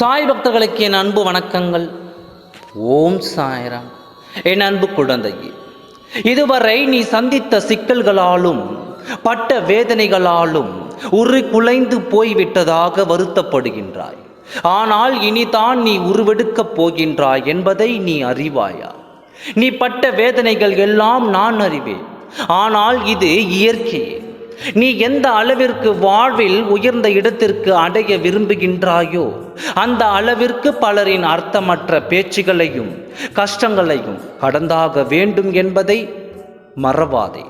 சாய் பக்தர்களுக்கு என் அன்பு வணக்கங்கள். ஓம் சாய்ராம். என் அன்பு குழந்தையே, இதுவரை நீ சந்தித்த சிக்கல்களாலும் பட்ட வேதனைகளாலும் குலைந்து போய்விட்டதாக வருத்தப்படுகின்றாய். ஆனால் இனிதான் நீ உருவெடுக்கப் போகின்றாய் என்பதை நீ அறிவாயா? நீ பட்ட வேதனைகள் எல்லாம் நான் அறிவேன். ஆனால் இது இயற்கையே. நீ எந்த அளவிற்கு வாழ்வில் உயர்ந்த இடத்திற்கு அடைய விரும்புகின்றாயோ அந்த அளவிற்கு பலரின் அர்த்தமற்ற பேச்சுகளையும் கஷ்டங்களையும் கடந்தாக வேண்டும் என்பதை மறவாதே.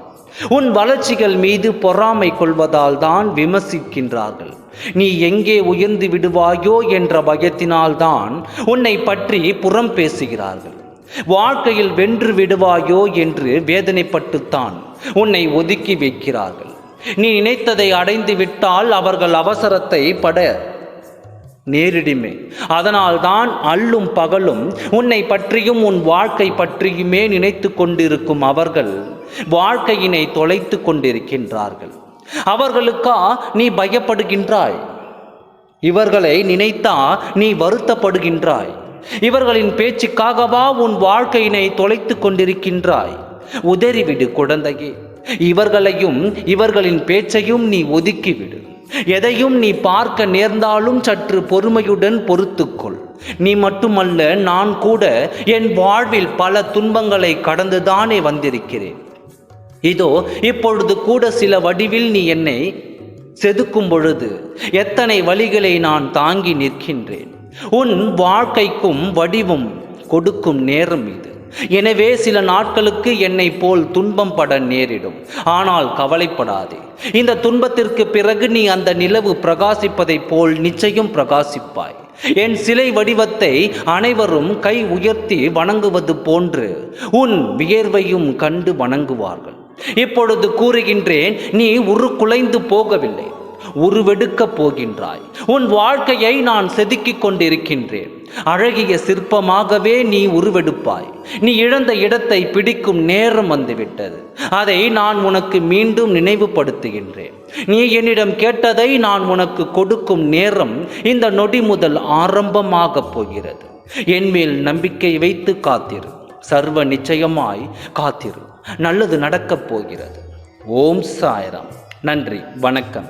உன் வளர்ச்சிகள் மீது பொறாமை கொள்வதால் தான் விமர்சிக்கின்றார்கள். நீ எங்கே உயர்ந்து விடுவாயோ என்ற பயத்தினால்தான் உன்னை பற்றி புறம் பேசுகிறார்கள். வாழ்க்கையில் வென்று விடுவாயோ என்று வேதனைப்பட்டுத்தான் உன்னை ஒதுக்கி வைக்கிறார்கள். நீ நினைத்ததை அடைந்து விட்டால் அவர்கள் அவசரத்தை பட நேரிடுமே. அதனால்தான் அல்லும் பகலும் உன்னை பற்றியும் உன் வாழ்க்கை பற்றியுமே நினைத்து கொண்டிருக்கும் அவர்கள் வாழ்க்கையினை தொலைத்து கொண்டிருக்கின்றார்கள். அவர்களுக்கா நீ பயப்படுகின்றாய்? இவர்களை நினைத்தா நீ வருத்தப்படுகின்றாய்? இவர்களின் பேச்சுக்காகவா உன் வாழ்க்கையினை தொலைத்து கொண்டிருக்கின்றாய்? உதறிவிடு குழந்தையே. இவர்களையும் இவர்களின் பேச்சையும் நீ ஒதுக்கிவிடு. எதையும் நீ பார்க்க நேர்ந்தாலும் சற்று பொறுமையுடன் பொறுத்துக்கொள். நீ மட்டுமல்ல, நான் கூட என் வாழ்வில் பல துன்பங்களை கடந்துதானே வந்திருக்கிறேன். இதோ இப்பொழுது கூட சில வடிவில் நீ என்னை செதுக்கும் பொழுது எத்தனை வழிகளை நான் தாங்கி நிற்கின்றேன். உன் வாழ்க்கைக்கும் வடிவம் கொடுக்கும் நேரம் இது. எனவே சில நாட்களுக்கு என்னை போல் துன்பம் பட நேரிடும். ஆனால் கவலைப்படாதே. இந்த துன்பத்திற்கு பிறகு நீ அந்த நிலவு பிரகாசிப்பதைப் போல் நிச்சயம் பிரகாசிப்பாய். என் சிலை வடிவத்தை அனைவரும் கை உயர்த்தி வணங்குவது போன்று உன் வியர்வையும் கண்டு வணங்குவார்கள். இப்பொழுது கூறுகின்றேன், நீ குலைந்து போகவில்லை, உருவெடுக்கப் போகின்றாய். உன் வாழ்க்கையை நான் செதுக்கிக் கொண்டிருக்கின்றேன். அழகிய சிற்பமாகவே நீ உருவெடுப்பாய். நீ இழந்த இடத்தை பிடிக்கும் நேரம் வந்துவிட்டது. அதை நான் உனக்கு மீண்டும் நினைவுபடுத்துகின்றேன். நீ என்னிடம் கேட்டதை நான் உனக்கு கொடுக்கும் நேரம் இந்த நொடி முதல் ஆரம்பமாகப் போகிறது. என்மேல் நம்பிக்கை வைத்து காத்திரு. சர்வ நிச்சயமாய் காத்திரு. நல்லது நடக்கப் போகிறது. ஓம் சாய்ராம். நன்றி, வணக்கம்.